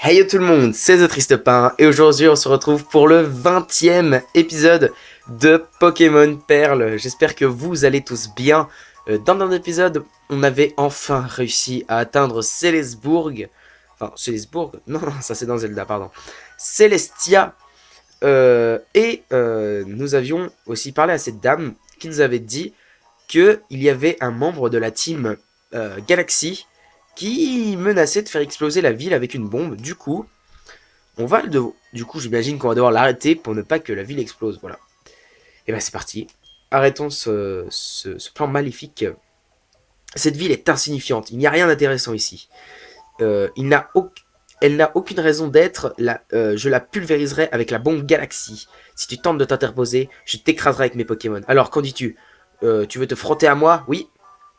Hey yo tout le monde, c'est The Triste Pain et aujourd'hui on se retrouve pour le 20e épisode de Pokémon Perle. J'espère que vous allez tous bien. Dans le dernier épisode, on avait enfin réussi à atteindre Célesbourg. Enfin, Célesbourg? Non, ça c'est dans Zelda, pardon. Célestia. Nous avions aussi parlé à cette dame qui nous avait dit qu'il y avait un membre de la team Galaxy qui menaçait de faire exploser la ville avec une bombe. Du coup, j'imagine qu'on va devoir l'arrêter pour ne pas que la ville explose. Voilà. Et ben c'est parti. Arrêtons ce plan maléfique. Cette ville est insignifiante. Il n'y a rien d'intéressant ici. Elle n'a aucune raison d'être. Je la pulvériserai avec la bombe Galaxy. Si tu tentes de t'interposer, je t'écraserai avec mes Pokémon. Alors, qu'en dis-tu? Tu veux te frotter à moi? Oui.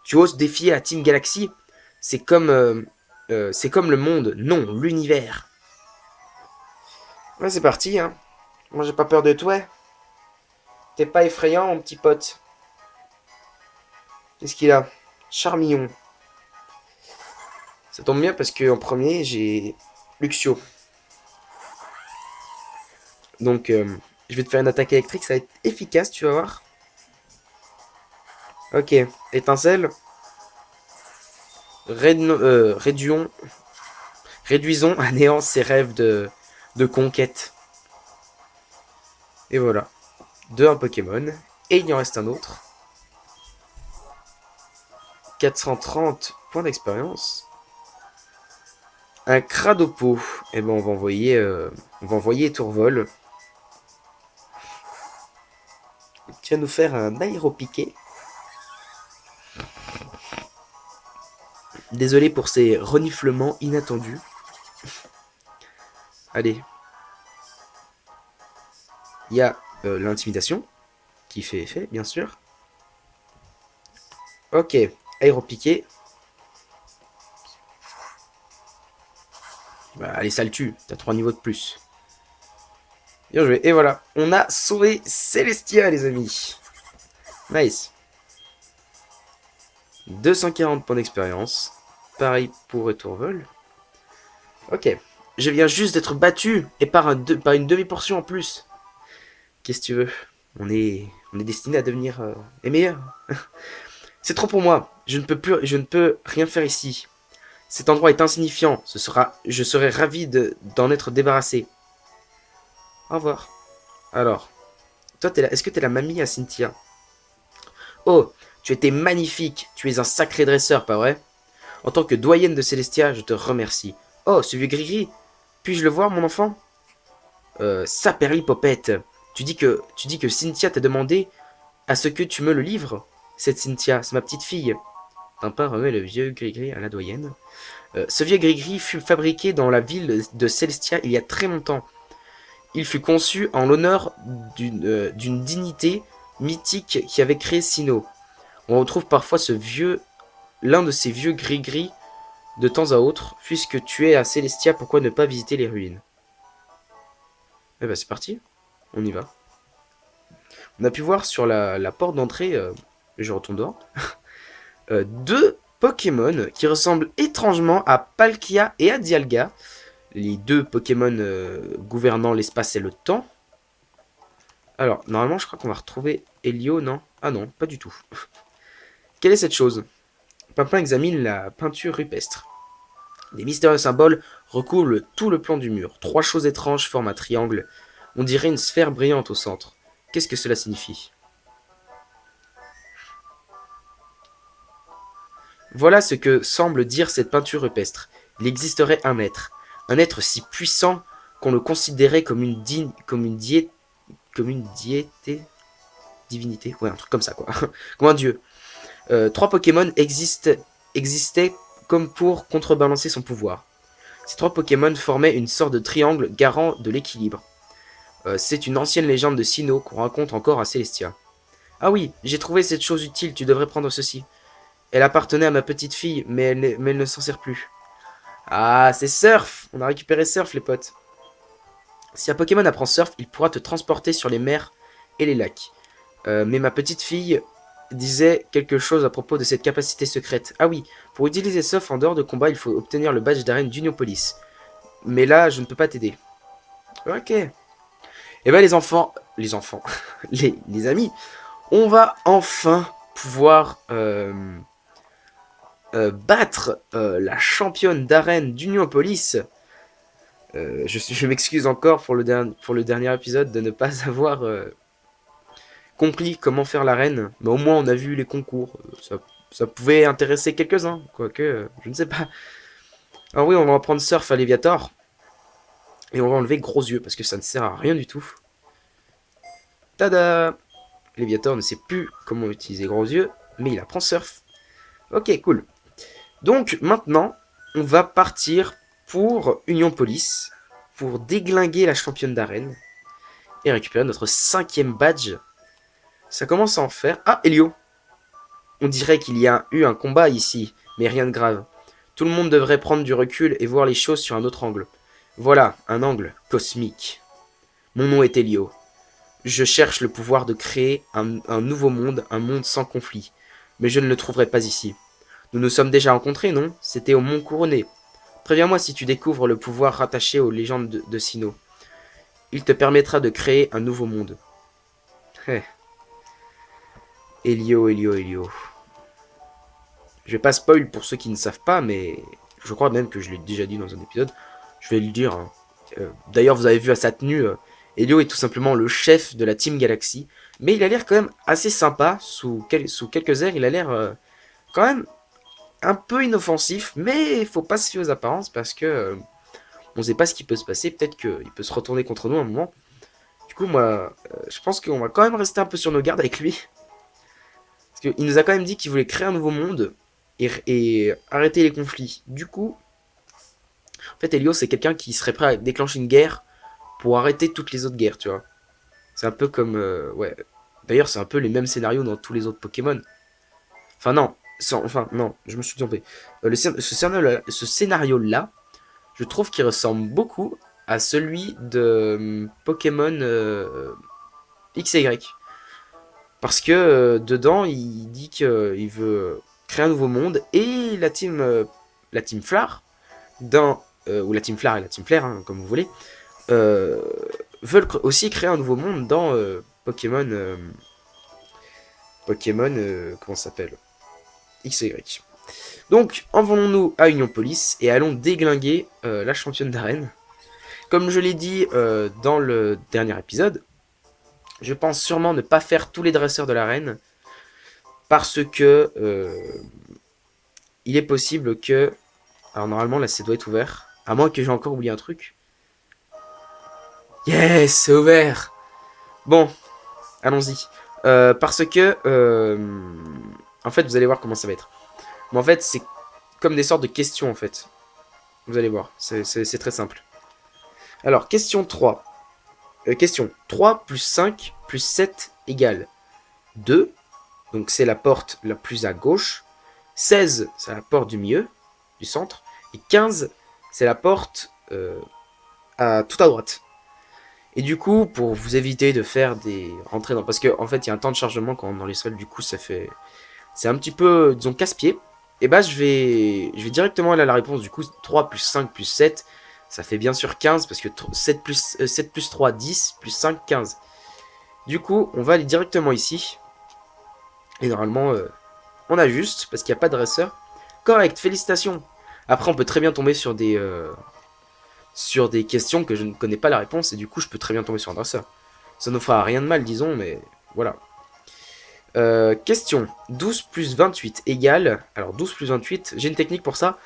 Tu oses défier la Team Galaxy? C'est comme le monde. Non, l'univers. Ouais, c'est parti, hein. Moi, j'ai pas peur de toi. T'es pas effrayant, mon petit pote. Qu'est-ce qu'il a? Charmillon. Ça tombe bien parce que en premier, j'ai Luxio. Donc, je vais te faire une attaque électrique, ça va être efficace, tu vas voir. Ok, étincelle. Réduisons à néant ses rêves de conquête. Et voilà. Un Pokémon. Et il y en reste un autre. 430 points d'expérience. Un Cradopo. Et ben on va envoyer Tourvol. Qui va nous faire un aéropiqué. Désolé pour ces reniflements inattendus. Allez. Il y a l'intimidation qui fait effet, bien sûr. Ok, aéropiqué. Bah, allez, ça le tue. T'as 3 niveaux de plus. Bien joué. Et voilà, on a sauvé Célestia, les amis. Nice. 240 points d'expérience. Pareil pour Retourvol. Ok. Je viens juste d'être battu et par une demi-portion en plus. Qu'est-ce que tu veux? On est destiné à devenir les meilleurs. C'est trop pour moi. Je ne peux rien faire ici. Cet endroit est insignifiant. Je serai ravi d'en être débarrassé. Au revoir. Alors, toi, est-ce que t'es la mamie à Cynthia? Oh, tu étais magnifique. Tu es un sacré dresseur, pas vrai? En tant que doyenne de Célestia, je te remercie. Oh, ce vieux Grigri. Puis-je le voir, mon enfant? Saperlipopette. Tu dis que Cynthia t'a demandé à ce que tu me le livres? Cette Cynthia, c'est ma petite fille. Pimpin remet le vieux Grigri à la doyenne. Ce vieux Grigri fut fabriqué dans la ville de Célestia il y a très longtemps. Il fut conçu en l'honneur d'une dignité mythique qui avait créé Sinnoh. On retrouve parfois l'un de ces vieux gris-gris de temps à autre. Puisque tu es à Célestia, pourquoi ne pas visiter les ruines? Eh ben c'est parti, on y va. On a pu voir sur la porte d'entrée, je retourne dehors, deux Pokémon qui ressemblent étrangement à Palkia et à Dialga. Les deux Pokémon gouvernant l'espace et le temps. Alors, normalement, je crois qu'on va retrouver Helio, non? Ah non, pas du tout. Quelle est cette chose? Pimpin examine la peinture rupestre. Des mystérieux symboles recouvrent tout le plan du mur. Trois choses étranges forment un triangle. On dirait une sphère brillante au centre. Qu'est-ce que cela signifie? Voilà ce que semble dire cette peinture rupestre. Il existerait un être si puissant qu'on le considérait comme une divinité, ouais, un truc comme ça, quoi, comme un dieu. Trois Pokémon existaient comme pour contrebalancer son pouvoir. Ces trois Pokémon formaient une sorte de triangle garant de l'équilibre. C'est une ancienne légende de Sinnoh qu'on rencontre encore à Célestia. Ah oui, j'ai trouvé cette chose utile, tu devrais prendre ceci. Elle appartenait à ma petite fille, mais elle ne s'en sert plus. Ah, c'est Surf! On a récupéré Surf, les potes. Si un Pokémon apprend Surf, il pourra te transporter sur les mers et les lacs. Mais ma petite fille disait quelque chose à propos de cette capacité secrète. Ah oui, pour utiliser Surf en dehors de combat, il faut obtenir le badge d'arène d'Uniopolis. mais là, je ne peux pas t'aider. Ok. Et ben les enfants, les amis, on va enfin pouvoir battre la championne d'arène d'Uniopolis. Je m'excuse encore pour le dernier épisode de ne pas avoir compris comment faire l'arène, mais au moins on a vu les concours. Ça pouvait intéresser quelques-uns, quoique, je ne sais pas. Alors oui, on va en prendre Surf à Léviator, et on va enlever Gros Yeux, parce que ça ne sert à rien du tout. Tada! Léviator ne sait plus comment utiliser Gros Yeux, mais il apprend Surf. Ok, cool. Donc maintenant, on va partir pour Union Police, pour déglinguer la championne d'arène, et récupérer notre 5e badge. Ça commence à en faire... Ah, Elio! On dirait qu'il y a eu un combat ici, mais rien de grave. Tout le monde devrait prendre du recul et voir les choses sur un autre angle. Voilà, un angle cosmique. Mon nom est Elio. Je cherche le pouvoir de créer un nouveau monde, un monde sans conflit. Mais je ne le trouverai pas ici. Nous nous sommes déjà rencontrés, non? C'était au Mont Couronné. Préviens-moi si tu découvres le pouvoir rattaché aux légendes de Sinnoh. Il te permettra de créer un nouveau monde. Hey. Elio, Elio, Elio. Je vais pas spoil pour ceux qui ne savent pas, mais je crois même que je l'ai déjà dit dans un épisode. Je vais le dire. Hein. D'ailleurs, vous avez vu à sa tenue, Elio est tout simplement le chef de la Team Galaxy. Mais il a l'air quand même assez sympa. Sous quelques airs, il a l'air quand même un peu inoffensif. Mais il faut pas se fier aux apparences parce que on sait pas ce qui peut se passer. Peut-être qu'il peut se retourner contre nous à un moment. Du coup, moi, je pense qu'on va quand même rester un peu sur nos gardes avec lui. Parce qu'il nous a quand même dit qu'il voulait créer un nouveau monde et arrêter les conflits. Du coup, en fait, Elio, c'est quelqu'un qui serait prêt à déclencher une guerre pour arrêter toutes les autres guerres, tu vois. C'est un peu comme... ouais. D'ailleurs, c'est un peu les mêmes scénarios dans tous les autres Pokémon. Enfin, non. Enfin, non, je me suis trompé. Ce scénario-là, je trouve qu'il ressemble beaucoup à celui de Pokémon X et Y. Parce que dedans, il dit qu'il veut créer un nouveau monde et la team Flar, ou la team Flar et la team Flare, hein, comme vous voulez, euh, veulent aussi créer un nouveau monde dans Pokémon, comment ça s'appelle, X et Y. Donc, envolons-nous à Union Police et allons déglinguer la championne d'arène. Comme je l'ai dit dans le dernier épisode, je pense sûrement ne pas faire tous les dresseurs de l'arène parce que il est possible que... Alors normalement là ça doit être ouvert. À moins que j'ai encore oublié un truc. Yes, c'est ouvert. Bon, allons-y. Parce que... en fait vous allez voir comment ça va être. Mais en fait c'est comme des sortes de questions en fait. Vous allez voir, c'est très simple. Alors, question 3. Question 3 plus 5 plus 7 égale 2. Donc c'est la porte la plus à gauche. 16, c'est la porte du milieu, du centre. Et 15, c'est la porte tout à droite. Et du coup, pour vous éviter de faire des rentrées dans... Parce qu'en fait, il y a un temps de chargement quand on est dans les salles, du coup, ça fait... C'est un petit peu, disons, casse-pied. Et bah, je vais directement aller à la réponse. Du coup, 3 plus 5 plus 7, ça fait bien sûr 15, parce que 7 plus 3, 10, plus 5, 15. Du coup, on va aller directement ici. Et normalement, on ajuste, parce qu'il n'y a pas de dresseur. Correct, félicitations. Après, on peut très bien tomber sur des questions que je ne connais pas la réponse, et du coup, je peux très bien tomber sur un dresseur. Ça ne fera rien de mal, disons, mais voilà. Question. 12 plus 28 égale... Alors, 12 plus 28, j'ai une technique pour ça.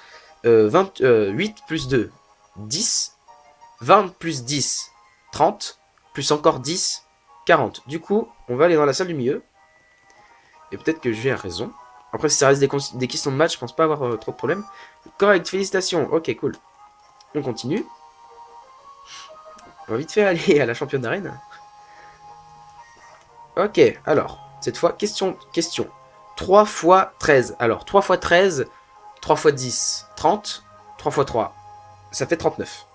8 plus 2, 10. 20 plus 10, 30. Plus encore 10, 40. Du coup, on va aller dans la salle du milieu. Et peut-être que j'ai raison. Après, si ça reste des questions de match, je pense pas avoir trop de problèmes. Correct, félicitations. Ok, cool. On continue. On va vite fait aller à la championne d'arène. Ok, alors, cette fois, question. 3 fois 13. Alors, 3 fois 13, 3 fois 10, 30. 3 fois 3, ça fait 39.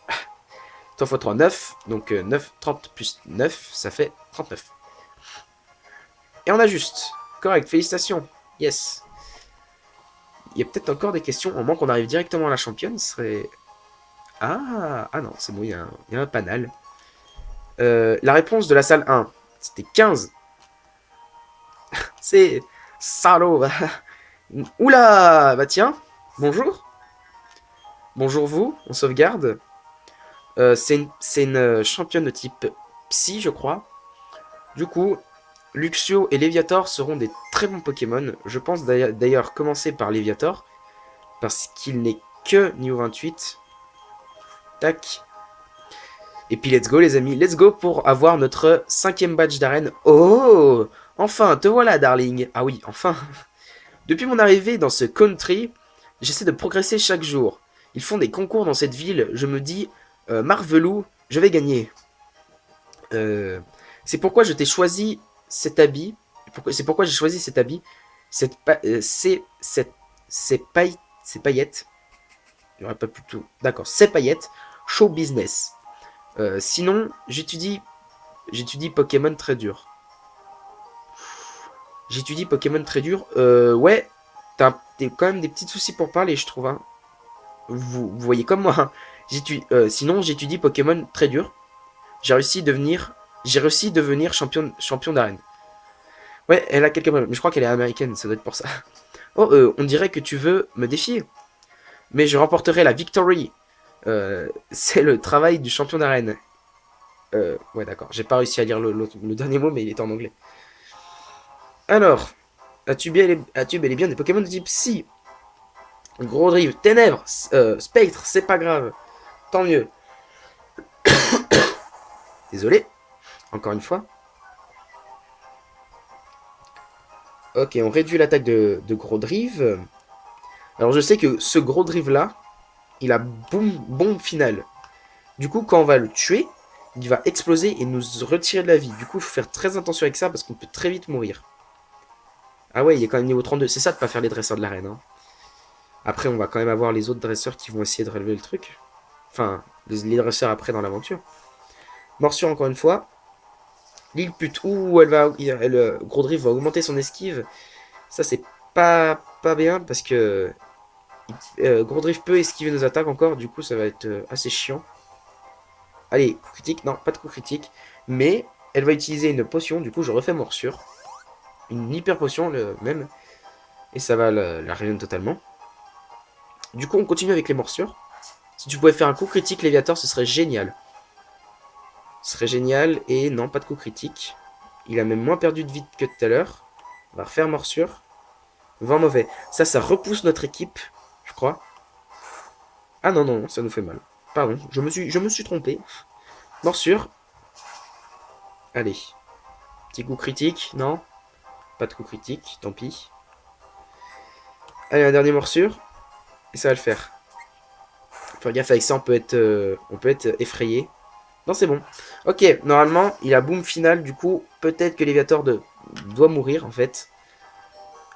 3 fois 3, 9. Donc 9, 30 plus 9, ça fait 39. Et on ajuste. Correct, félicitations. Yes. Il y a peut-être encore des questions, au moins qu'on arrive directement à la championne, ce serait Ah non, c'est bon, il y a un panel. La réponse de la salle 1, c'était 15. C'est salaud. Oula, bah tiens, bonjour. Bonjour vous, on sauvegarde. C'est une championne de type Psy, je crois. Du coup, Luxio et Léviator seront des très bons Pokémon. Je pense d'ailleurs commencer par Léviator, parce qu'il n'est que niveau 28. Tac. Et puis let's go les amis, let's go pour avoir notre 5e badge d'arène. Oh, enfin, te voilà darling. Ah oui, enfin. Depuis mon arrivée dans ce country, j'essaie de progresser chaque jour. Ils font des concours dans cette ville, je me dis, Marvelou, je vais gagner. Euh, c'est pourquoi je t'ai choisi cet habit. C'est pourquoi j'ai choisi cet habit. Ces paillettes. Il n'y aurait pas plutôt. D'accord, ces paillettes. Show business. Sinon, j'étudie Pokémon très dur. J'étudie Pokémon très dur. Ouais, t'as quand même des petits soucis pour parler, je trouve. Hein. Vous voyez comme moi. Hein. Sinon, j'étudie Pokémon très dur. J'ai réussi à devenir champion d'arène. Ouais, elle a quelques problèmes, mais je crois qu'elle est américaine, ça doit être pour ça. Oh, on dirait que tu veux me défier. Mais je remporterai la victory. C'est le travail du champion d'arène. Ouais, d'accord. J'ai pas réussi à lire le dernier mot, mais il est en anglais. Alors, as-tu bel et bien des Pokémon de type Psy? Gros Drive, Ténèbres, Spectre, c'est pas grave. Tant mieux. Désolé, encore une fois. Ok, on réduit l'attaque de Gros Drive. Alors je sais que ce Gros Drive là, il a bombe finale. Du coup, quand on va le tuer, il va exploser et nous retirer de la vie. Du coup, il faut faire très attention avec ça parce qu'on peut très vite mourir. Ah ouais, il est quand même niveau 32. C'est ça de pas faire les dresseurs de l'arène. Hein. Après, on va quand même avoir les autres dresseurs qui vont essayer de relever le truc. Enfin, les dresseurs après dans l'aventure. Morsure encore une fois. L'île pute. Ouh, Gros Drive va augmenter son esquive. Ça, c'est pas bien parce que Gros Drive peut esquiver nos attaques encore. Du coup, ça va être assez chiant. Allez, critique. Non, pas de coup critique. Mais elle va utiliser une potion. Du coup, je refais morsure. Une hyper potion, même. Et ça va la réunir totalement. Du coup, on continue avec les morsures. Si tu pouvais faire un coup critique, Léviator, ce serait génial. Ce serait génial. Et non, pas de coup critique. Il a même moins perdu de vie que tout à l'heure. On va refaire morsure. Vent mauvais. Ça repousse notre équipe, je crois. Ah non, non, ça nous fait mal. Pardon, je me suis trompé. Morsure. Allez. Petit coup critique, non. Pas de coup critique, tant pis. Allez, un dernier morsure. Et ça va le faire. Faire gaffe avec ça, on peut être effrayé. Non, c'est bon. Ok, normalement, il a boom final. Du coup, peut-être que Léviator doit mourir, en fait.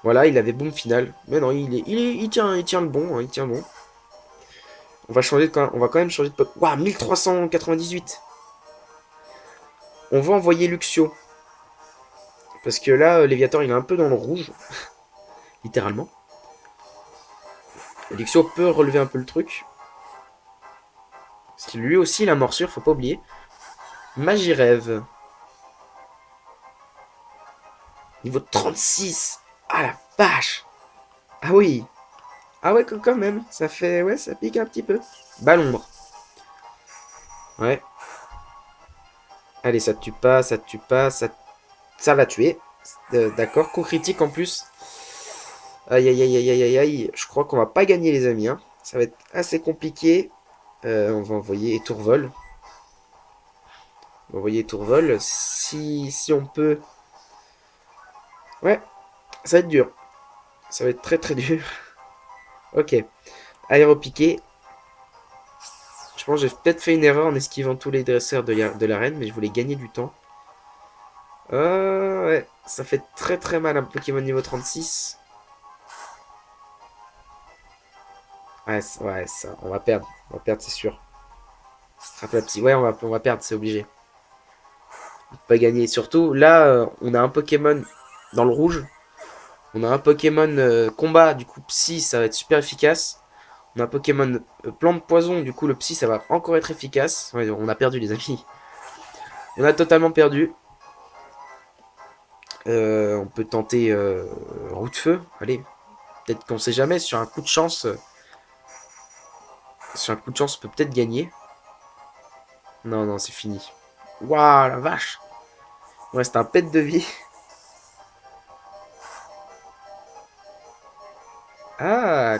Voilà, il avait boom final. Mais non, il tient le bon. Hein, il tient bon. On va quand même changer de... Waouh, 1398. On va envoyer Luxio. Parce que là, Léviator, il est un peu dans le rouge. Littéralement. Luxio peut relever un peu le truc. Parce que lui aussi, il a morsure, faut pas oublier. Magie rêve. Niveau 36. Ah la vache. Ah oui. Ah ouais, quand même. Ça fait... Ouais, ça pique un petit peu. Balombre. Ouais. Allez, ça te tue pas, ça te tue pas, ça l'a tué. D'accord, coup critique en plus. Aïe, aïe, aïe, aïe, aïe, aïe, aïe. Je crois qu'on va pas gagner, les amis. Hein. Ça va être assez compliqué. On va envoyer Tourvol. On va envoyer Tourvol. Si on peut... Ouais, ça va être dur. Ça va être très, très dur. Ok. Aéropiqué. Je pense que j'ai peut-être fait une erreur en esquivant tous les dresseurs de l'arène, mais je voulais gagner du temps. Ouais, ça fait très très mal un Pokémon niveau 36. Ouais, ça, on va perdre. On va perdre, c'est sûr. Ouais, on va perdre, c'est obligé. On peut pas gagner. Surtout, là, on a un Pokémon dans le rouge. On a un Pokémon combat, du coup, Psy, ça va être super efficace. On a un Pokémon plante poison, du coup le psy ça va encore être efficace. Ouais, on a perdu les amis. On a totalement perdu. On peut tenter roue de feu. Allez, peut-être qu'on sait jamais, sur un coup de chance, on peut peut-être gagner. Non, non, c'est fini. Waouh, la vache. Il reste un pet de vie. Ah,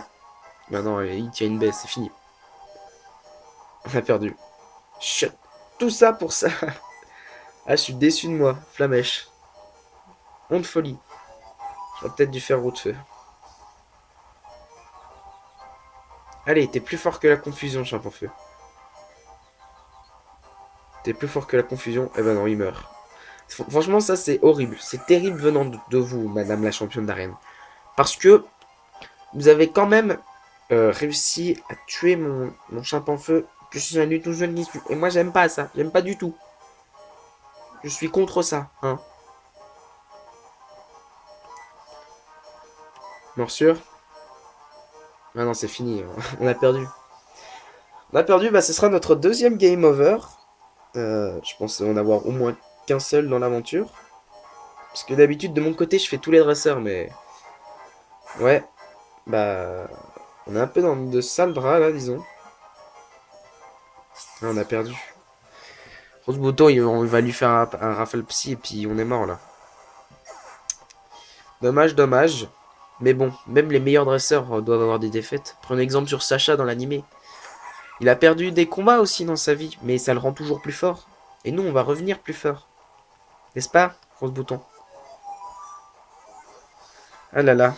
bah non, il tient une baisse, c'est fini. On a perdu. Chut. Tout ça pour ça. Ah, je suis déçu de moi, Flamèche. Honte folie. J'aurais peut-être dû faire roue de feu. Allez, t'es plus fort que la confusion, Chien-Feu. T'es plus fort que la confusion. Eh ben non, il meurt. Franchement, ça, c'est horrible. C'est terrible venant de vous, madame la championne d'arène. Parce que vous avez quand même réussi à tuer mon Chien-Feu. Je suis un tout jeune issu. Et moi, j'aime pas ça. J'aime pas du tout. Je suis contre ça, hein. Morsure. Ah non, c'est fini. On a perdu. On a perdu, bah ce sera notre deuxième game over. Je pense en avoir au moins qu'un seul dans l'aventure. Parce que d'habitude, de mon côté, je fais tous les dresseurs, mais... Ouais, bah... On est un peu dans de sales draps, là, disons. Là, on a perdu. Rose Bouton, on va lui faire un rafale psy, et puis on est mort, là. Dommage, dommage. Mais bon, même les meilleurs dresseurs doivent avoir des défaites. Prenez exemple sur Sacha dans l'animé. Il a perdu des combats aussi dans sa vie, mais ça le rend toujours plus fort. Et nous, on va revenir plus fort. N'est-ce pas, Rose Bouton? Ah là là.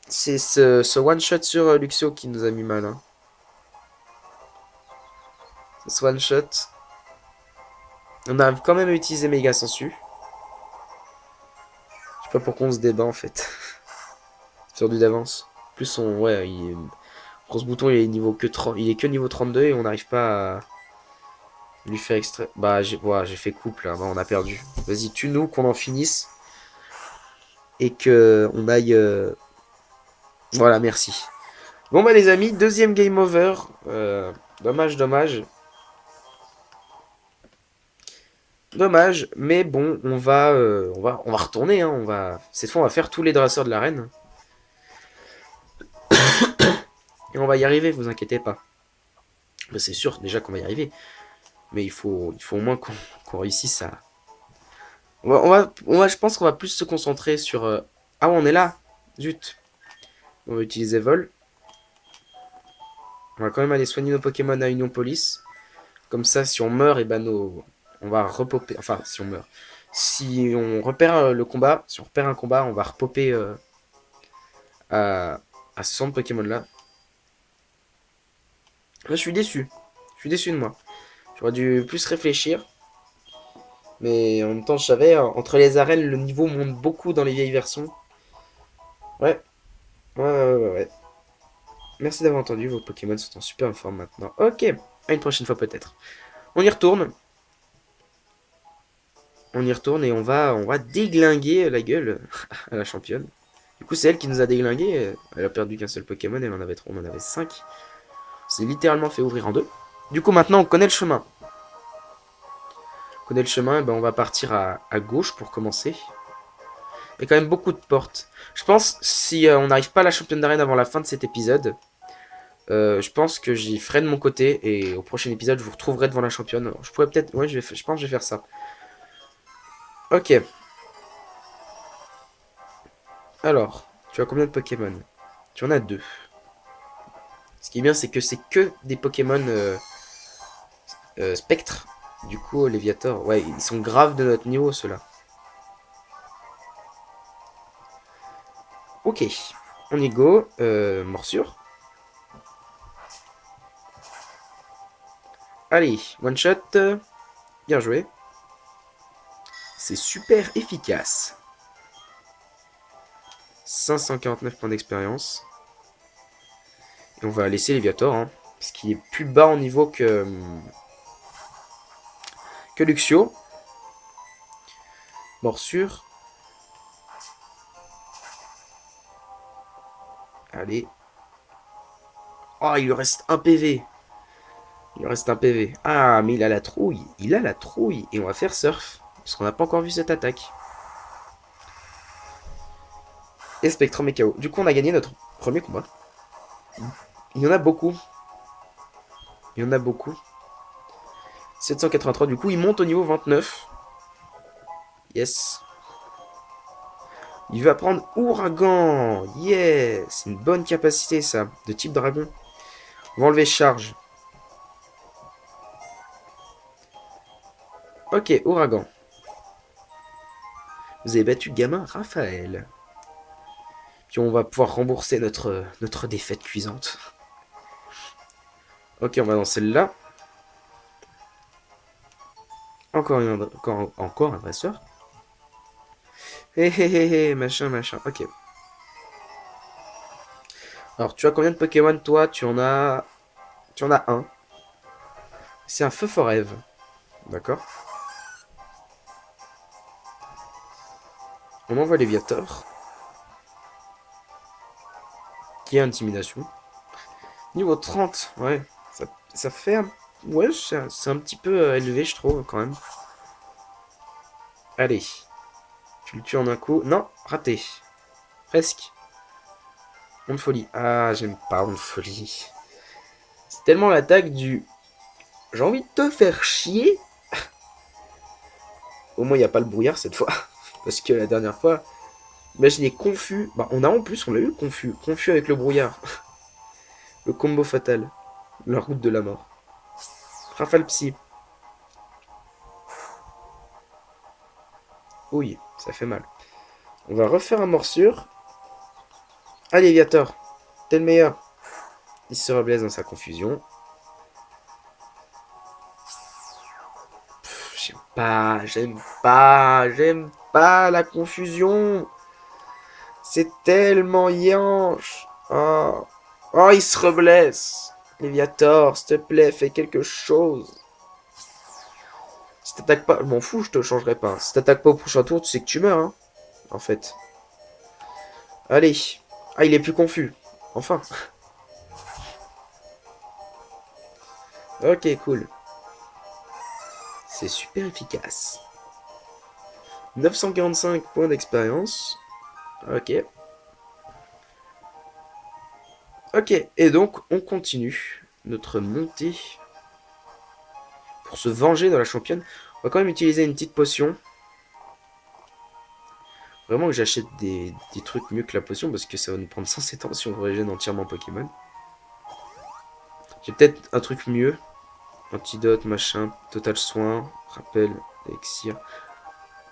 C'est ce one-shot sur Luxio qui nous a mis mal. Hein. Ce one-shot. On a quand même utilisé Méga Sensu. Je sais pas pourquoi on se débat en fait. Perdu d'avance. En plus, ouais, Rose Bouton il est niveau que 30, il est que niveau 32 et on n'arrive pas à lui faire extrait. Bah, j'ai fait couple là. Bah, on a perdu. Vas-y, tue-nous, qu'on en finisse. Et que on aille. Voilà, merci. Bon, bah, les amis, deuxième game over. Dommage, dommage. Dommage, mais bon, on va retourner. Hein, cette fois, on va faire tous les dresseurs de l'arène. Et on va y arriver, vous inquiétez pas. Bah, c'est sûr déjà qu'on va y arriver. Mais il faut au moins qu'on réussisse à... Je pense qu'on va plus se concentrer sur... Ah ouais, on est là. Zut. On va utiliser vol. On va quand même aller soigner nos Pokémon à Union Police. Comme ça, si on meurt, et ben on va repopper. Enfin, si on meurt. Si on repère le combat, si on repère un combat, on va repopper à ce centre Pokémon là. Là, je suis déçu. Je suis déçu de moi. J'aurais dû plus réfléchir. Mais en même temps, je savais, entre les arènes, le niveau monte beaucoup dans les vieilles versions. Ouais, ouais. Merci d'avoir entendu, vos Pokémon sont en super forme maintenant. Ok, à une prochaine fois peut-être. On y retourne. On y retourne et on va déglinguer la gueule à la championne. Du coup, c'est elle qui nous a déglingué. Elle a perdu qu'un seul Pokémon, elle en avait 3, on en avait 5. C'est littéralement fait ouvrir en deux. Du coup, maintenant, on connaît le chemin. On connaît le chemin, et ben, on va partir à gauche pour commencer. Il y a quand même beaucoup de portes. Je pense, si on n'arrive pas à la championne d'arène avant la fin de cet épisode, je pense que j'y ferai de mon côté. Et au prochain épisode, je vous retrouverai devant la championne. Je pourrais peut-être... Ouais, je pense que je vais faire ça. Ok. Alors, tu as combien de Pokémon? Tu en as 2. Ce qui est bien, c'est que c'est que des Pokémon spectres. Du coup, Léviator, ouais, ils sont graves de notre niveau, ceux-là. Ok, on y go. Morsure. Allez, one shot. Bien joué. C'est super efficace. 549 points d'expérience. Et on va laisser Léviator, hein, parce qu'il est plus bas en niveau que Luxio. Morsure. Allez. Oh, il lui reste un PV. Il lui reste un PV. Ah, mais il a la trouille. Il a la trouille. Et on va faire surf. Parce qu'on n'a pas encore vu cette attaque. Et Spectrum et KO. Du coup, on a gagné notre premier combat. Il y en a beaucoup. Il y en a beaucoup. 783. Du coup, il monte au niveau 29. Yes. Il va prendre Ouragan. Yes. C'est une bonne capacité, ça. De type dragon. On va enlever charge. Ok, Ouragan. Vous avez battu gamin Raphaël. Puis on va pouvoir rembourser notre défaite cuisante. Ok, on va dans celle-là. Encore un dresseur. Hé hé hé hé, machin, machin. Ok. Alors, tu as combien de Pokémon, toi? Tu en as un. C'est un feu forêve. D'accord. On envoie Léviator. Qui est intimidation. Niveau 30, ouais. Ça fait un... Ouais, c'est un petit peu élevé, je trouve, quand même. Allez. Tu le tues en un coup. Non, raté. Presque. Onde folie. Ah, j'aime pas Onde folie. C'est tellement l'attaque du... J'ai envie de te faire chier. Au moins, il n'y a pas le brouillard cette fois. Parce que la dernière fois, imaginez confus. Bah, on l'a eu confus. Confus avec le brouillard. Le combo fatal. La route de la mort. Rafale psy. Oui, ça fait mal. On va refaire un morsure. Allez, Léviator. T'es le meilleur. Il se reblaise dans sa confusion. J'aime pas la confusion. C'est tellement yanche. Oh. Oh, il se reblesse. Léviator, s'il te plaît, fais quelque chose. Si t'attaques pas, je m'en fous, je te changerai pas. Si t'attaques pas au prochain tour, tu sais que tu meurs, hein, en fait. Allez. Ah, il est plus confus. Enfin. Ok, cool. C'est super efficace. 945 points d'expérience. Ok. Ok, et donc on continue notre montée pour se venger de la championne. On va quand même utiliser une petite potion. Vraiment que j'achète des trucs mieux que la potion parce que ça va nous prendre 107 ans si on régène entièrement Pokémon. J'ai peut-être un truc mieux. Antidote, machin, total soin, rappel, elixir,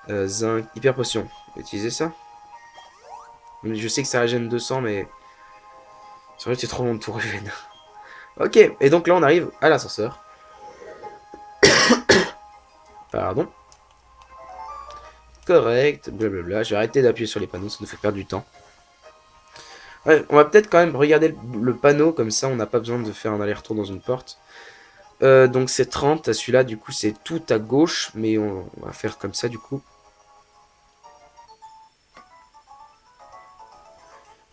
zinc, hyper potion. On va utiliser ça. Je sais que ça régène 200 mais ça aurait été trop long de tout régène. Ok, et donc là on arrive à l'ascenseur. Pardon. Correct, blablabla. Je vais arrêter d'appuyer sur les panneaux, ça nous fait perdre du temps. Ouais, on va peut-être quand même regarder le panneau, comme ça on n'a pas besoin de faire un aller-retour dans une porte. Donc c'est 30 à celui-là, du coup c'est tout à gauche, mais on va faire comme ça du coup.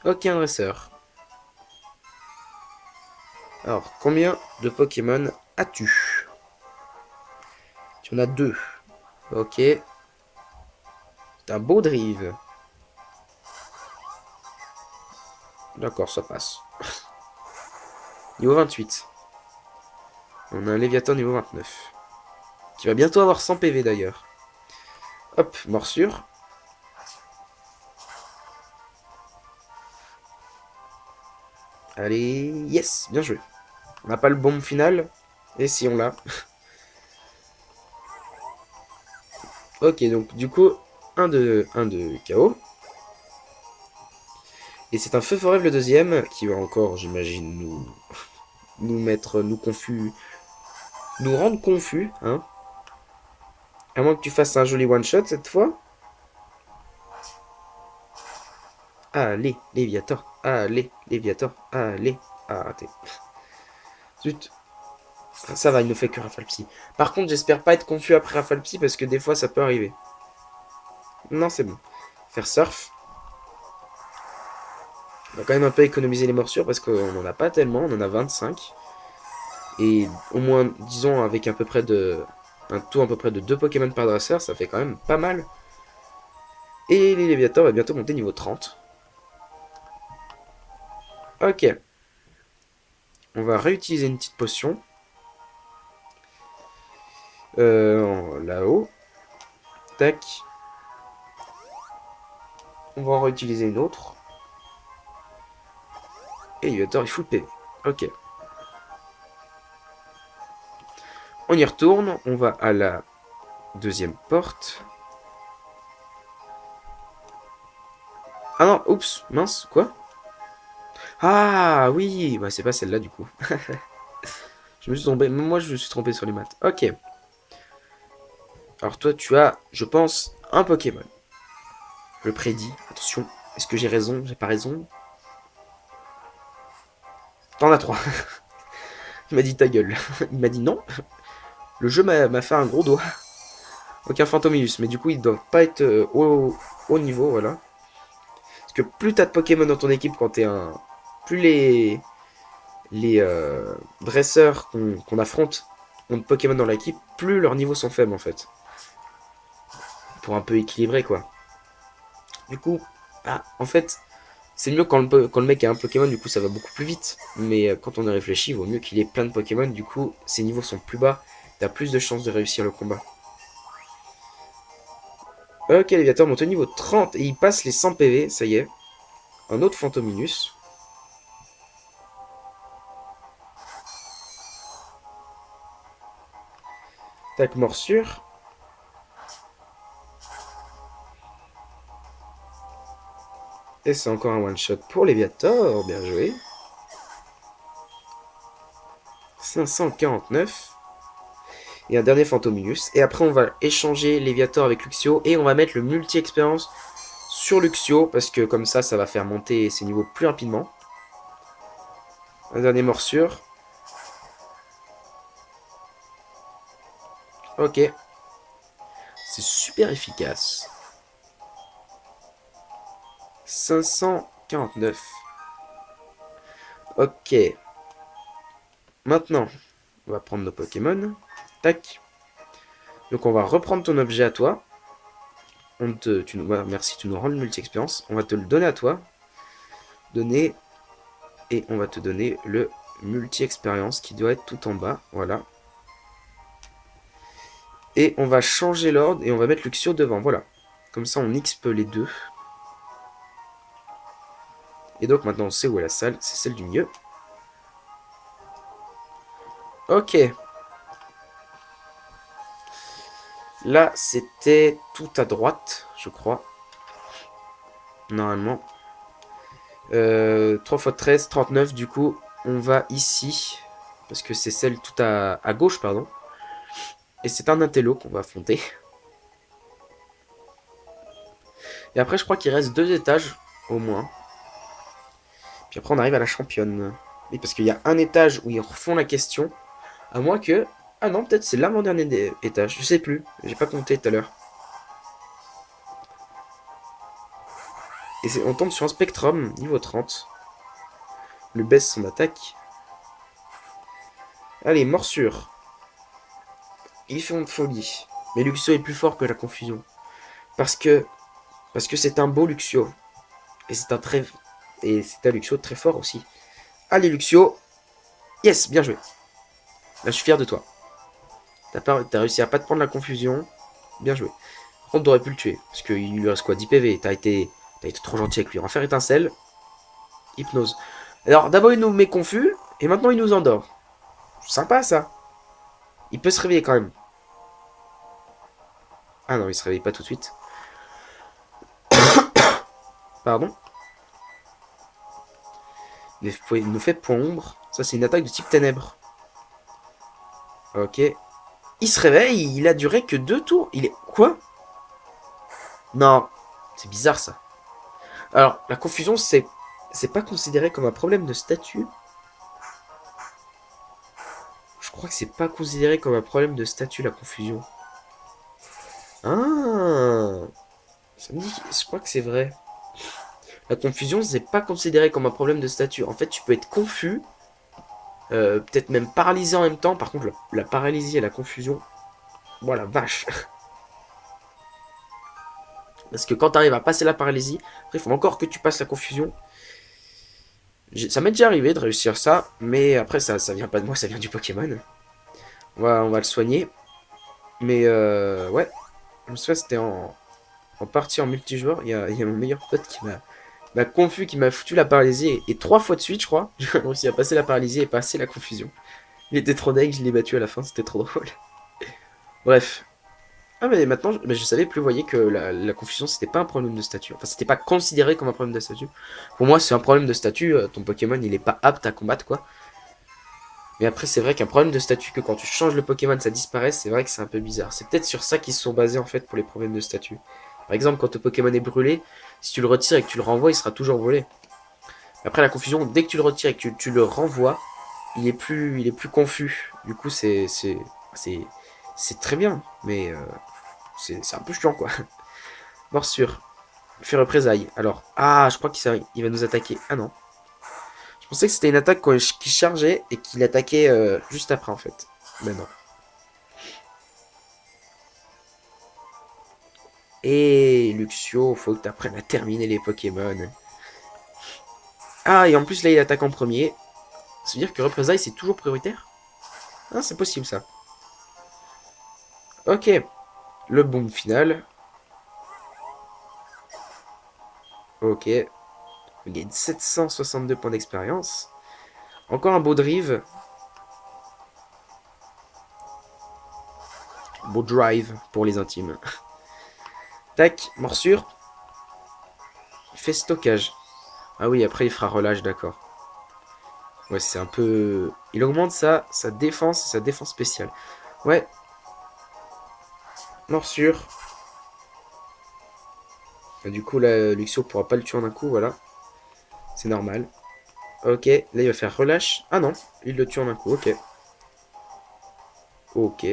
Ok, un dresseur. Alors, combien de Pokémon as-tu? Tu en as 2. Ok. C'est un beau drive. D'accord, ça passe. Niveau 28. On a un Léviathan niveau 29. Qui va bientôt avoir 100 PV d'ailleurs. Hop, morsure. Allez, yes, bien joué. On n'a pas le bombe final. Et si on l'a. Ok, donc du coup, un de KO. Et c'est un feu forêt le deuxième, qui va encore, j'imagine, nous mettre, nous confus, nous rendre confus, hein. À moins que tu fasses un joli one-shot cette fois. Allez, Léviator, allez, Léviator, allez. Ah, raté. Zut. Ça va, il ne fait que Rafale-Psy. Par contre, j'espère pas être confus après Rafale-Psy, parce que des fois, ça peut arriver. Non, c'est bon. Faire surf. On va quand même un peu économiser les morsures parce qu'on n'en a pas tellement, on en a 25. Et au moins, disons, avec à peu près de... un taux à peu près de 2 Pokémon par dresseur, ça fait quand même pas mal. Et les Léviator va bientôt monter niveau 30. Ok. On va réutiliser une petite potion. Là-haut. Tac. On va en réutiliser une autre. Et Léviator, il fout le PV. Ok. On y retourne. On va à la deuxième porte. Ah non, oups, mince, quoi? Ah oui, bah c'est pas celle-là du coup. Je me suis trompé, moi je me suis trompé sur les maths. Ok. Alors toi tu as, je pense, un Pokémon. Je le prédis, attention. Est-ce que j'ai raison? J'ai pas raison? T'en as trois. Il m'a dit ta gueule. Il m'a dit non. Le jeu m'a fait un gros doigt. Aucun Fantominus, mais du coup il doit pas être au niveau, voilà. Parce que plus t'as de Pokémon dans ton équipe quand t'es un... Plus les dresseurs qu'on affronte ont de Pokémon dans l'équipe, plus leurs niveaux sont faibles en fait. Pour un peu équilibrer quoi. Du coup, bah, en fait, c'est mieux quand le mec a un Pokémon, du coup ça va beaucoup plus vite. Mais quand on y réfléchit, il vaut mieux qu'il ait plein de Pokémon, du coup ses niveaux sont plus bas, t'as plus de chances de réussir le combat. Ok, Léviator monte au niveau 30 et il passe les 100 PV, ça y est. Un autre Fantominus. Tac, morsure. Et c'est encore un one shot pour Léviator, bien joué. 549. Et un dernier Fantominus. Et après, on va échanger Léviator avec Luxio. Et on va mettre le multi-expérience sur Luxio. Parce que comme ça va faire monter ses niveaux plus rapidement. Un dernier morsure. Ok. C'est super efficace. 549. Ok. Maintenant, on va prendre nos Pokémon. Tac. Donc on va reprendre ton objet à toi. Merci, tu nous rends le multi-expérience. On va te le donner à toi. Donner. Et on va te donner le multi-expérience qui doit être tout en bas. Voilà. Et on va changer l'ordre et on va mettre Luxio devant. Voilà. Comme ça, on XP les deux. Et donc maintenant, on sait où est la salle. C'est celle du milieu. Ok. Là, c'était tout à droite, je crois. Normalement. 3 x 13, 39. Du coup, on va ici. Parce que c'est celle tout à gauche, pardon. Et c'est un intello qu'on va affronter. Et après, je crois qu'il reste 2 étages, au moins. Puis après, on arrive à la championne. Oui, parce qu'il y a un étage où ils refont la question. À moins que... Ah non, peut-être c'est l'avant-dernier étage. Je sais plus. J'ai pas compté tout à l'heure. Et on tombe sur un Spectrum, niveau 30. Le baisse son attaque. Allez, morsure. Il fait une folie. Mais Luxio est plus fort que la confusion. Parce que c'est un beau Luxio. Et c'est un Luxio très fort aussi. Allez, Luxio. Yes, bien joué. Là, je suis fier de toi. T'as réussi à pas te prendre la confusion. Bien joué. Par contre, t'aurais pu le tuer. Parce qu'il lui reste quoi, 10 PV. T'as été trop gentil avec lui. Enfer étincelle. Hypnose. Alors, d'abord, il nous met confus. Et maintenant, il nous endort. Sympa, ça. Il peut se réveiller quand même. Ah non, il se réveille pas tout de suite. Pardon. Il nous fait point ombre. Ça, c'est une attaque de type ténèbres. Ok. Il se réveille. Il a duré que 2 tours. Il est... Quoi? Non. C'est bizarre, ça. Alors, la confusion, c'est pas considéré comme un problème de statut. Je crois que c'est pas considéré comme un problème de statut, la confusion. Ah, ça me dit, je crois que c'est vrai. La confusion, c'est pas considéré comme un problème de statut. En fait, tu peux être confus, peut-être même paralysé en même temps. Par contre, la paralysie et la confusion, voilà, vache. Parce que quand tu arrives à passer la paralysie, après, il faut encore que tu passes la confusion. Ça m'est déjà arrivé de réussir ça, mais après, ça vient pas de moi, ça vient du Pokémon. On va le soigner. Mais ouais, je me souviens, c'était en partie en multijoueur. Il y a mon meilleur pote qui m'a confus, qui m'a foutu la paralysie. Et 3 fois de suite, je crois, j'ai réussi à passer la paralysie et passer la confusion. Il était trop deg, je l'ai battu à la fin, c'était trop drôle. Bref. Ah mais maintenant, je savais plus, vous voyez, que la confusion, c'était pas un problème de statut. Enfin, c'était pas considéré comme un problème de statut. Pour moi, c'est un problème de statut, ton Pokémon, il est pas apte à combattre, quoi. Mais après, c'est vrai qu'un problème de statut, que quand tu changes le Pokémon, ça disparaît, c'est vrai que c'est un peu bizarre. C'est peut-être sur ça qu'ils se sont basés, en fait, pour les problèmes de statut. Par exemple, quand ton Pokémon est brûlé, si tu le retires et que tu le renvoies, il sera toujours brûlé. Après, la confusion, dès que tu le retires et que tu le renvoies, il est plus confus. Du coup, c'est très bien, mais c'est un peu chiant, quoi. Morsure. Fait représailles. Alors, ah, je crois qu'il va nous attaquer. Ah non. Je pensais que c'était une attaque qui chargeait et qu'il attaquait juste après, en fait. Mais non. Et Luxio, faut que tu apprennes à terminer les Pokémon. Ah, et en plus, là, il attaque en premier. Ça veut dire que représailles, c'est toujours prioritaire? Ah, c'est possible, ça. Ok. Le boom final. Ok. On gagne 762 points d'expérience. Encore un beau drive. Beau drive pour les intimes. Tac, morsure. Il fait stockage. Ah oui, après il fera relâche, d'accord. Ouais, c'est un peu... Il augmente sa défense et sa défense spéciale. Ouais. Morsure. Et du coup, là, Luxio pourra pas le tuer en un coup, voilà. C'est normal. Ok, là il va faire relâche. Ah non, il le tue en un coup, ok. Ok.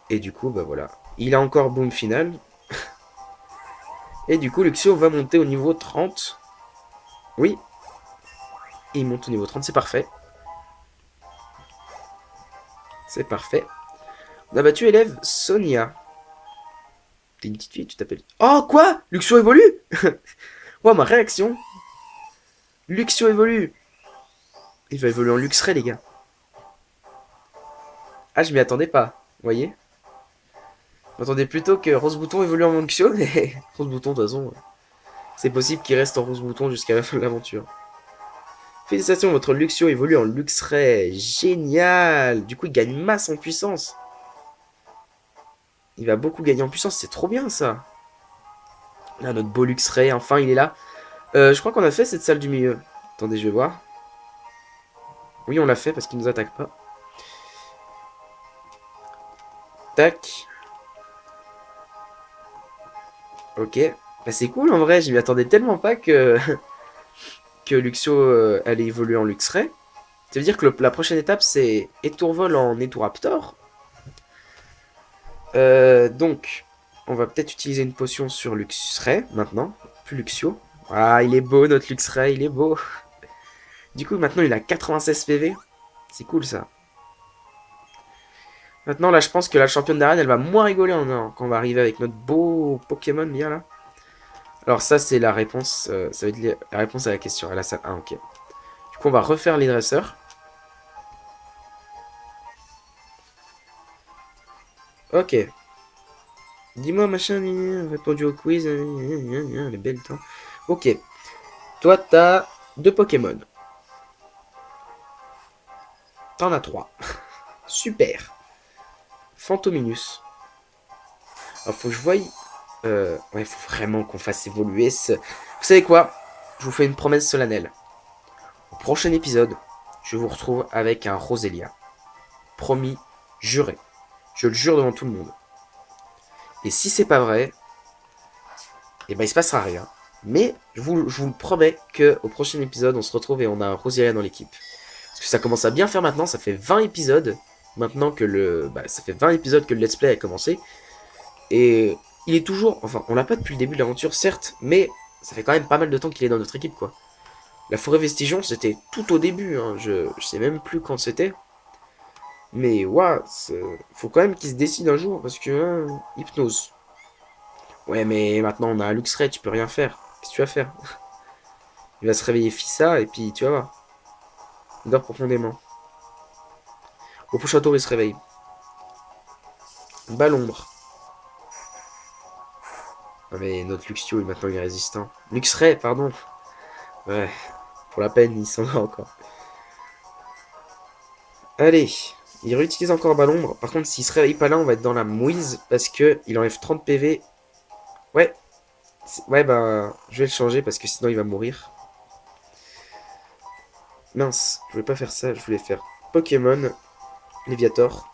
Et du coup, bah voilà. Il a encore boom final. Et du coup, Luxio va monter au niveau 30. Oui. Et il monte au niveau 30, c'est parfait. C'est parfait. On a battu élève Sonia. T'es une petite fille, tu t'appelles... Oh, quoi? Luxio évolue. Ouais, ma réaction. Luxio évolue. Il va évoluer en Luxray, les gars. Ah, je m'y attendais pas. Vous voyez? Je m'attendais plutôt que Rose Bouton évolue en Luxio, mais Rose Bouton, de toute façon, c'est possible qu'il reste en Rose Bouton jusqu'à la fin de l'aventure. Félicitations, votre Luxio évolue en Luxray. Génial. Du coup, il gagne masse en puissance. Il va beaucoup gagner en puissance, c'est trop bien, ça. Là, notre beau Luxray, enfin, il est là. Je crois qu'on a fait cette salle du milieu. Attendez, je vais voir. Oui, on l'a fait parce qu'il nous attaque pas. Tac. Ok. Bah, c'est cool en vrai, je m'y attendais tellement pas que Luxio allait évoluer en Luxray. Ça veut dire que la prochaine étape c'est Étourvol en Étouraptor. Donc, on va peut-être utiliser une potion sur Luxray maintenant. Plus Luxio. Ah, il est beau notre Luxray, il est beau. Du coup, maintenant il a 96 PV. C'est cool ça. Maintenant, là, je pense que la championne d'arène, elle va moins rigoler quand on va arriver avec notre beau Pokémon bien là. Alors ça, c'est la réponse. Ça va être la réponse à la question. À la salle 1, ok. Du coup, on va refaire les dresseurs. Ok. Dis-moi, machin, répondu au quiz. Les belles temps. Ok. Toi, t'as 2 Pokémon. T'en as 3. Super. Fantominus. Alors, faut que je voie... ouais, faut vraiment qu'on fasse évoluer ce... Vous savez quoi? Je vous fais une promesse solennelle. Au prochain épisode, je vous retrouve avec un Roselia. Promis, juré. Je le jure devant tout le monde. Et si c'est pas vrai, et ben il se passera rien. Mais je vous le promets qu'au prochain épisode, on se retrouve et on a un Roselia dans l'équipe. Parce que ça commence à bien faire maintenant, ça fait 20 épisodes. Maintenant que ça fait 20 épisodes que le let's play a commencé. Et il est toujours... Enfin, on l'a pas depuis le début de l'aventure, certes, mais Ça fait quand même pas mal de temps qu'il est dans notre équipe, quoi. La forêt vestigion, c'était tout au début, hein. Je sais même plus quand c'était. Mais, waouh, faut quand même qu'il se décide un jour, parce que, hypnose. Ouais, mais maintenant, on a un Luxray, tu peux rien faire. Qu'est-ce que tu vas faire? Il va se réveiller Fissa, et puis, tu vas voir. Il dort profondément. Au prochain tour, il se réveille. Balombre. Ah, mais notre Luxio, maintenant, il est résistant. Luxray, pardon. Ouais, pour la peine, il s'en va encore. Allez, il réutilise encore Balombre. Par contre, s'il se réveille pas là, on va être dans la mouise parce que il enlève 30 PV. Ouais, ouais, bah, je vais le changer parce que sinon il va mourir. Mince, je voulais pas faire ça, je voulais faire Pokémon, Léviator.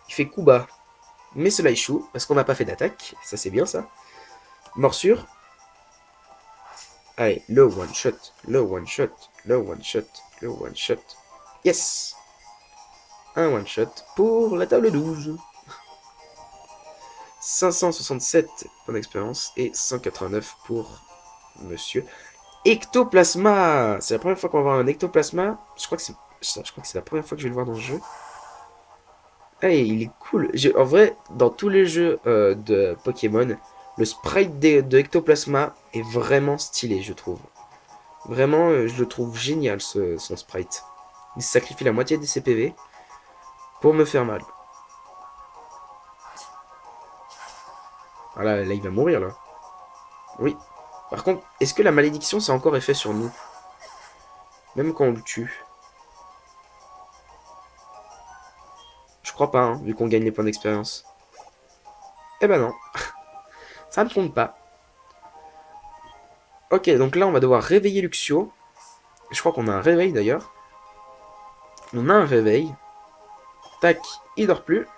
Il fait coup bas, mais cela échoue parce qu'on n'a pas fait d'attaque. Ça, c'est bien ça. Morsure. Allez, le one shot, le one shot, le one shot, le one shot. Yes! Un one shot pour la table 12. 567 points d'expérience et 189 pour Monsieur Ectoplasma. C'est la première fois qu'on va voir un Ectoplasma. Je crois que c'est la première fois que je vais le voir dans ce jeu. Ah, et il est cool. En vrai, dans tous les jeux de Pokémon, le sprite de Ectoplasma est vraiment stylé, je trouve. Vraiment, je le trouve génial, son sprite. Il sacrifie la moitié de ses PV pour me faire mal. Voilà, là, il va mourir, là. Oui. Par contre, est-ce que la malédiction, ça a encore effet sur nous? Même quand on le tue. Je crois pas, hein, vu qu'on gagne les points d'expérience. Eh ben non, ça ne compte pas. Ok, donc là, on va devoir réveiller Luxio. Je crois qu'on a un réveil, d'ailleurs. On a un réveil. Tac, il dort plus.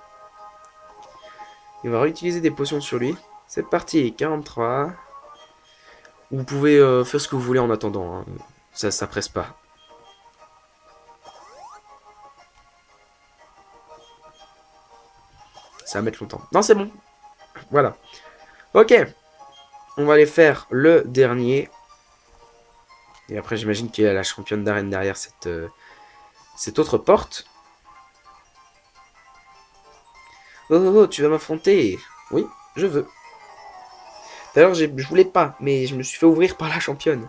Il va réutiliser des potions sur lui. C'est parti, 43. Vous pouvez faire ce que vous voulez en attendant, hein. Ça presse pas. Ça va mettre longtemps. Non, c'est bon. Voilà. Ok. On va aller faire le dernier. Et après, j'imagine qu'il y a la championne d'arène derrière cette autre porte. Oh, oh, oh, tu vas m'affronter. Oui, je veux. D'ailleurs, je voulais pas, mais je me suis fait ouvrir par la championne.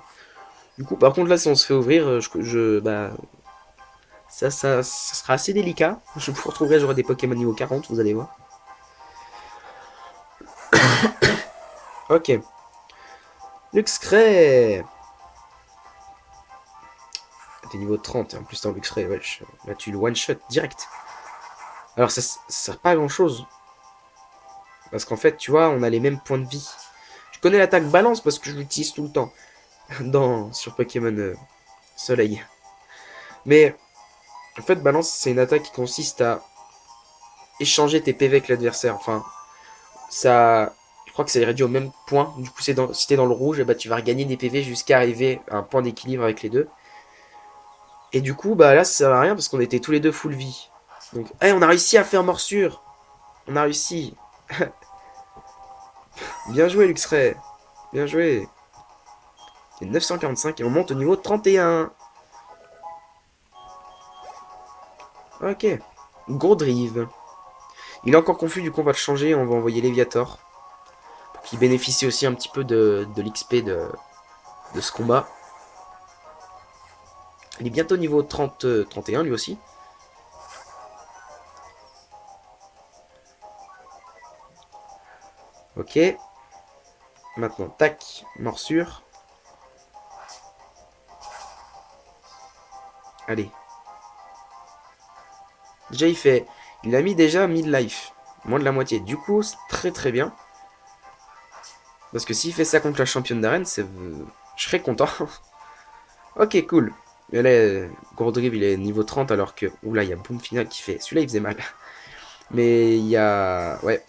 Du coup, par contre, là, si on se fait ouvrir, bah, ça sera assez délicat. Je vous retrouverai, j'aurai des Pokémon niveau 40, vous allez voir. Ok. Luxray. T'es niveau 30, et en plus t'es en Luxray, wesh. Là, tu le one-shot direct. Alors, ça sert pas à grand-chose. Parce qu'en fait, tu vois, on a les mêmes points de vie. Je connais l'attaque balance parce que je l'utilise tout le temps sur Pokémon Soleil. Mais en fait, balance, c'est une attaque qui consiste à échanger tes PV avec l'adversaire. Enfin, ça, je crois que ça réduit au même point. Du coup, si t'es dans le rouge, bah, tu vas regagner des PV jusqu'à arriver à un point d'équilibre avec les deux. Et du coup, bah là, ça sert à rien parce qu'on était tous les deux full vie. Donc, hey, on a réussi à faire morsure. On a réussi. Bien joué, Luxray. Bien joué. C'est 945 et on monte au niveau 31. Ok. Gros drive. Il est encore confus, du coup on va le changer, on va envoyer Léviator. Pour qu'il bénéficie aussi un petit peu de l'XP de ce combat. Il est bientôt niveau 30, 31 lui aussi. Ok. Maintenant, tac, morsure. Allez. Déjà il fait... Il a mis déjà mid-life. Moins de la moitié. Du coup, c'est très très bien. Parce que s'il fait ça contre la championne d'arène, je serais content. Ok, cool. Mais là, Gourdrive, il est niveau 30 alors que... Oula, il y a Boom Final qui fait... Celui-là, il faisait mal. Mais il y a... Ouais.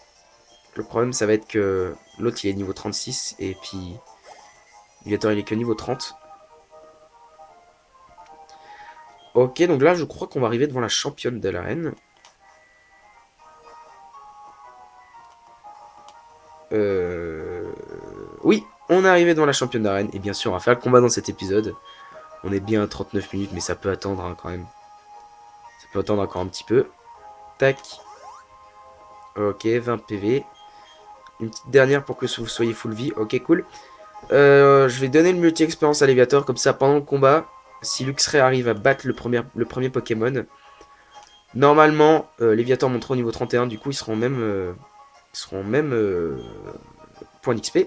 Le problème, ça va être que l'autre, il est niveau 36. Et puis... Léviator, il est que niveau 30. Ok, donc là, je crois qu'on va arriver devant la championne de l'arène. Oui, on est arrivé devant la championne d'arène. Et bien sûr, on va faire le combat dans cet épisode. On est bien à 39 minutes, mais ça peut attendre hein, quand même. Ça peut attendre encore un petit peu. Tac. Ok, 20 PV. Une petite dernière pour que vous soyez full vie. Ok, cool. Je vais donner le multi-expérience à Léviator. Comme ça, pendant le combat, si Luxray arrive à battre le premier Pokémon, normalement, Léviator montera au niveau 31. Du coup, ils seront même point d'XP.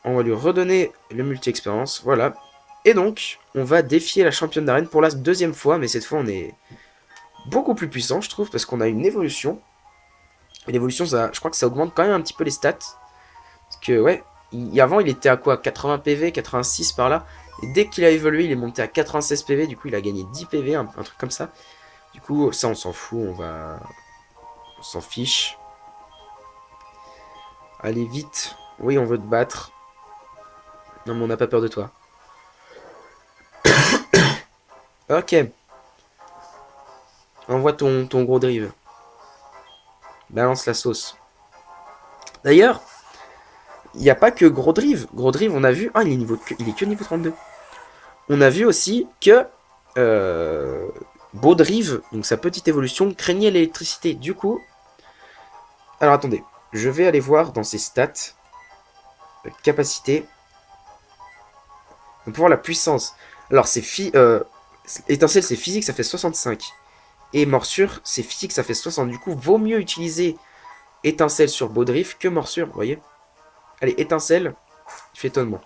On va lui redonner le multi-expérience. Voilà. Et donc, on va défier la championne d'arène pour la deuxième fois. Mais cette fois, on est beaucoup plus puissant, je trouve, parce qu'on a une évolution. Et l'évolution, je crois que ça augmente quand même un petit peu les stats. Parce que, ouais, avant, il était à quoi 80 PV, 86 par là. Et dès qu'il a évolué, il est monté à 96 PV. Du coup, il a gagné 10 PV, un truc comme ça. Du coup, ça, on s'en fout. On s'en fiche. Allez, vite. Oui, on veut te battre. Non, mais on n'a pas peur de toi. Ok. Envoie ton gros drive. Balance la sauce. D'ailleurs, il n'y a pas que Gros Drive. Gros Drive, on a vu. Ah, il est que niveau 32. On a vu aussi que Beau Drive, donc sa petite évolution, craignait l'électricité. Du coup, alors attendez, je vais aller voir dans ses stats, capacité, on peut voir la puissance. Alors, étincelle, c'est physique, ça fait 65. Et morsure, c'est physique, ça fait 60. Du coup, vaut mieux utiliser étincelle sur Beau Drive que morsure, vous voyez. Allez, étincelle, il fait étonnement.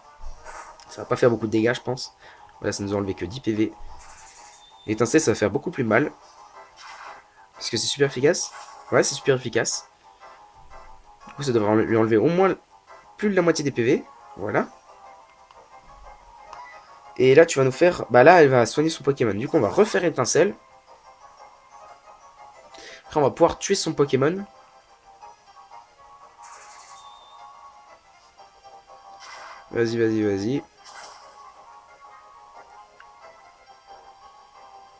Ça va pas faire beaucoup de dégâts, je pense. Voilà, ça nous a enlevé que 10 PV. Étincelle, ça va faire beaucoup plus mal. Parce que c'est super efficace. Ouais, c'est super efficace. Du coup, ça devrait lui enlever au moins plus de la moitié des PV. Voilà. Et là, tu vas nous faire... Bah là, elle va soigner son Pokémon. Du coup, on va refaire étincelle. Après, on va pouvoir tuer son Pokémon. Vas-y, vas-y, vas-y.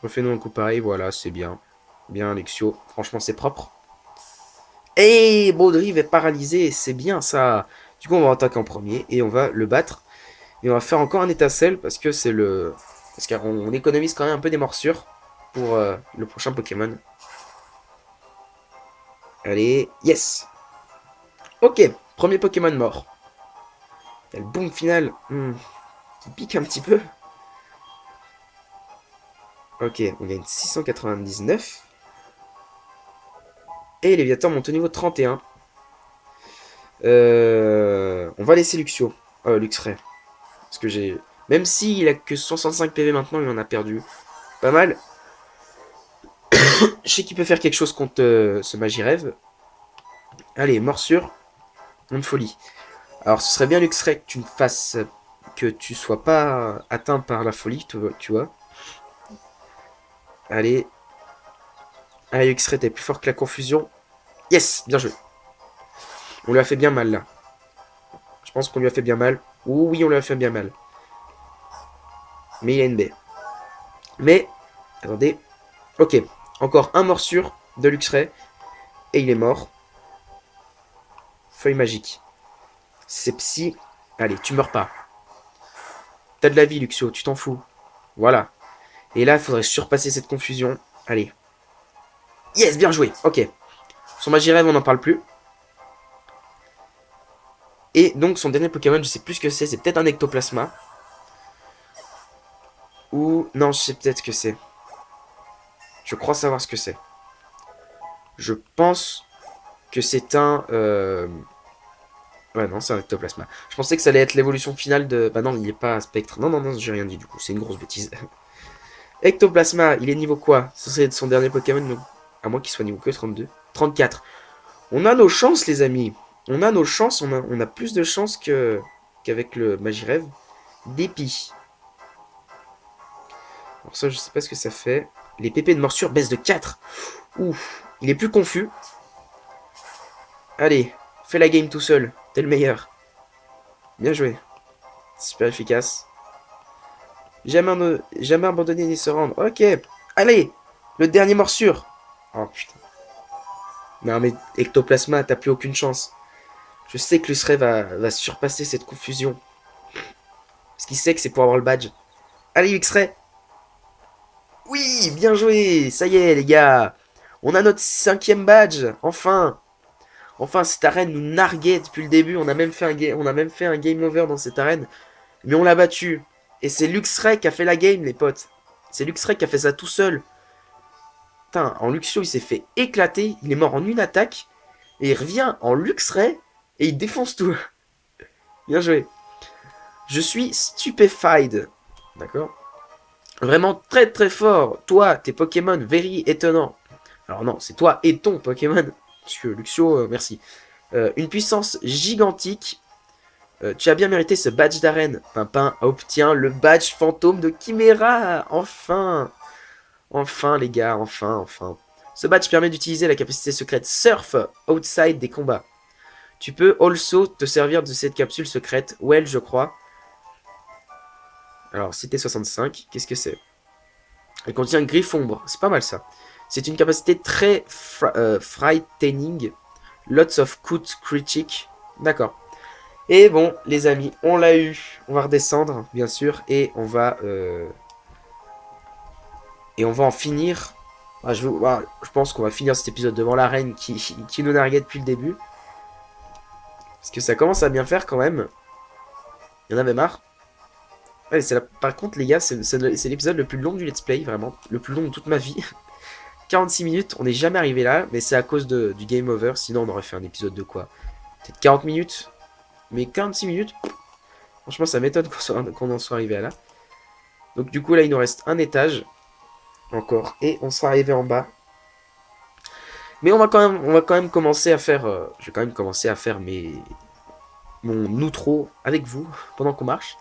Refais-nous un coup pareil. Voilà, c'est bien. Bien, Alexio. Franchement, c'est propre. Et Baudrive est paralysé. C'est bien, ça. Du coup, on va attaquer en premier. Et on va le battre. Et on va faire encore un étincelle. Parce que c'est le... Parce qu'on économise quand même un peu des morsures. Pour le prochain Pokémon. Allez, yes. Ok, premier Pokémon mort. T'as le boom final qui pique un petit peu. Ok, on gagne 699. Et Léviathan monte au niveau 31. On va laisser Luxio. Luxray. Parce que j'ai... Même s'il a que 65 PV maintenant, il en a perdu. Pas mal. Je sais qu'il peut faire quelque chose contre ce Magirève. Allez, morsure. Une folie. Alors, ce serait bien, Luxray, que tu me fasses... Que tu sois pas atteint par la folie, tu vois. Allez. Allez, Luxray, t'es plus fort que la confusion. Yes, bien joué. On lui a fait bien mal, là. Je pense qu'on lui a fait bien mal. Oui, on lui a fait bien mal. Mais il a une baie. Mais, attendez. Ok, encore un morsure de Luxray. Et il est mort. Feuille magique. C'est psy. Allez, tu meurs pas. T'as de la vie, Luxio, tu t'en fous. Voilà. Et là, il faudrait surpasser cette confusion. Allez. Yes, bien joué. Ok. Son Magirève, on n'en parle plus. Et donc, son dernier Pokémon, je sais plus ce que c'est. C'est peut-être un Ectoplasma. Ou... Non, je sais peut-être ce que c'est. Je crois savoir ce que c'est. Je pense que c'est un... Ouais, non, c'est un Ectoplasma. Je pensais que ça allait être l'évolution finale de... Bah non, il n'est pas un Spectre. Non, non, non, j'ai rien dit du coup. C'est une grosse bêtise. Ectoplasma, il est niveau quoi? Ça serait son dernier Pokémon, donc... À moins qu'il soit niveau que 32. 34. On a nos chances, les amis. On a nos chances. On a plus de chances qu'avec le Magirève. D'épi. Alors ça, je sais pas ce que ça fait. Les PP de morsure baissent de 4. Ouf. Il est plus confus. Allez, fais la game tout seul. T'es le meilleur. Bien joué. Super efficace. Jamais abandonner ni se rendre. Ok. Allez. Le dernier morsure. Oh putain. Non mais Ectoplasma, t'as plus aucune chance. Je sais que Luceray va surpasser cette confusion. Parce qu'il sait que c'est pour avoir le badge. Allez Luceray. Oui, bien joué. Ça y est les gars. On a notre 5e badge. Enfin. Enfin, cette arène nous narguait depuis le début. On a même fait un game over dans cette arène. Mais on l'a battu. Et c'est Luxray qui a fait la game, les potes. C'est Luxray qui a fait ça tout seul. Putain, en Luxio, il s'est fait éclater. Il est mort en une attaque. Et il revient en Luxray. Et il défonce tout. Bien joué. Je suis stupéfied. D'accord. Vraiment très très fort. Toi, tes Pokémon, very étonnant. Alors non, c'est toi et ton Pokémon. Parce que Luxio, merci. Une puissance gigantique. Tu as bien mérité ce badge d'arène. Pimpin obtient le badge fantôme de Chimera. Enfin. Enfin les gars, enfin. Ce badge permet d'utiliser la capacité secrète Surf outside des combats. Tu peux also te servir de cette capsule secrète. Well, je crois. Alors, cité 65, qu'est-ce que c'est? Elle contient Griffombre. C'est pas mal ça. C'est une capacité très frightening. Lots of cut critique. D'accord. Et bon, les amis, on l'a eu. On va redescendre, bien sûr, et on va en finir. Je pense qu'on va finir cet épisode devant la reine qui nous narguait depuis le début. Parce que ça commence à bien faire quand même. Il y en avait marre. Ouais, par contre, les gars, c'est l'épisode le plus long du let's play, vraiment. Le plus long de toute ma vie. 46 minutes, on n'est jamais arrivé là, mais c'est à cause du game over. Sinon, on aurait fait un épisode de quoi? Peut-être 40 minutes. Mais 46 minutes, franchement, ça m'étonne qu'on en soit arrivé à là. Donc, du coup, là, il nous reste un étage encore. Et on sera arrivé en bas. Mais on va quand même commencer à faire. Je vais quand même commencer à faire mon outro avec vous pendant qu'on marche.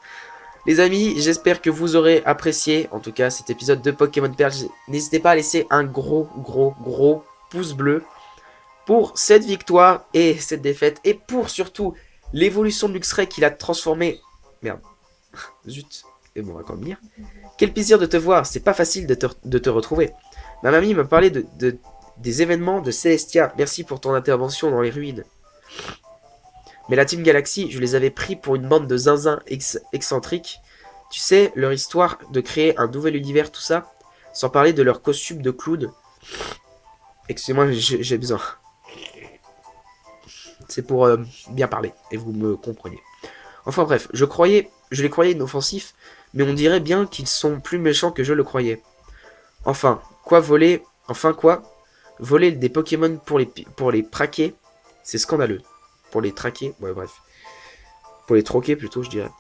Les amis, j'espère que vous aurez apprécié, en tout cas, cet épisode de Pokémon Perle. N'hésitez pas à laisser un gros pouce bleu pour cette victoire et cette défaite. Et pour surtout l'évolution de Luxray qui l'a transformé. Merde. Zut. Et bon, on va quand même lire. Quel plaisir de te voir. C'est pas facile de te retrouver. Ma mamie m'a parlé des événements de Célestia. Merci pour ton intervention dans les ruines. Mais la Team Galaxy, je les avais pris pour une bande de zinzins excentriques. Tu sais, leur histoire de créer un nouvel univers, tout ça. Sans parler de leur costume de clown. Excusez-moi, j'ai besoin. C'est pour bien parler, et vous me comprenez. Enfin bref, je les croyais inoffensifs, mais on dirait bien qu'ils sont plus méchants que je le croyais. Enfin quoi voler des Pokémon pour les traquer, c'est scandaleux. Pour les traquer, ouais bref. Pour les troquer plutôt, je dirais.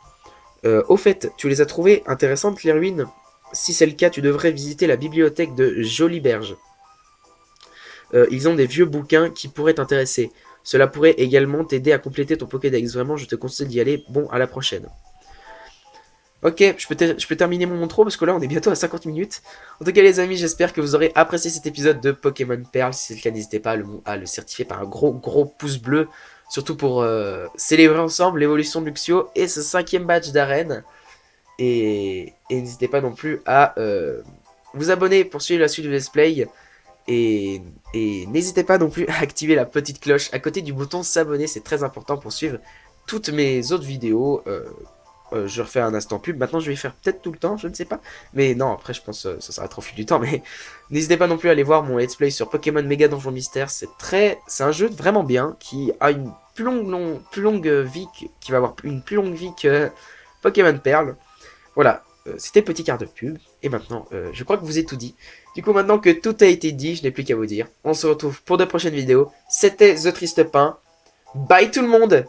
Au fait, tu les as trouvées intéressantes les ruines? Si c'est le cas, tu devrais visiter la bibliothèque de Joliberge. Ils ont des vieux bouquins qui pourraient t'intéresser. Cela pourrait également t'aider à compléter ton Pokédex. Vraiment, je te conseille d'y aller. Bon, à la prochaine. Ok, je peux terminer mon intro parce que là on est bientôt à 50 minutes. En tout cas les amis, j'espère que vous aurez apprécié cet épisode de Pokémon Perle. Si c'est le cas, n'hésitez pas à le certifier par un gros pouce bleu. Surtout pour célébrer ensemble l'évolution de Luxio et ce 5e badge d'arène. Et n'hésitez pas non plus à vous abonner pour suivre la suite du let's play. Et n'hésitez pas non plus à activer la petite cloche à côté du bouton s'abonner. C'est très important pour suivre toutes mes autres vidéos. Je refais un instant pub. Maintenant, je vais y faire peut-être tout le temps, je ne sais pas. Mais non, après, je pense que ça sera trop fil du temps. Mais n'hésitez pas non plus à aller voir mon let's play sur Pokémon Méga Donjon Mystère. C'est un jeu vraiment bien qui a une plus longue vie, qui va avoir une plus longue vie que Pokémon Perle. Voilà, c'était petit quart de pub. Et maintenant, je crois que vous ai tout dit. Du coup, maintenant que tout a été dit, je n'ai plus qu'à vous dire. On se retrouve pour de prochaines vidéos. C'était The Triste Pain. Bye tout le monde!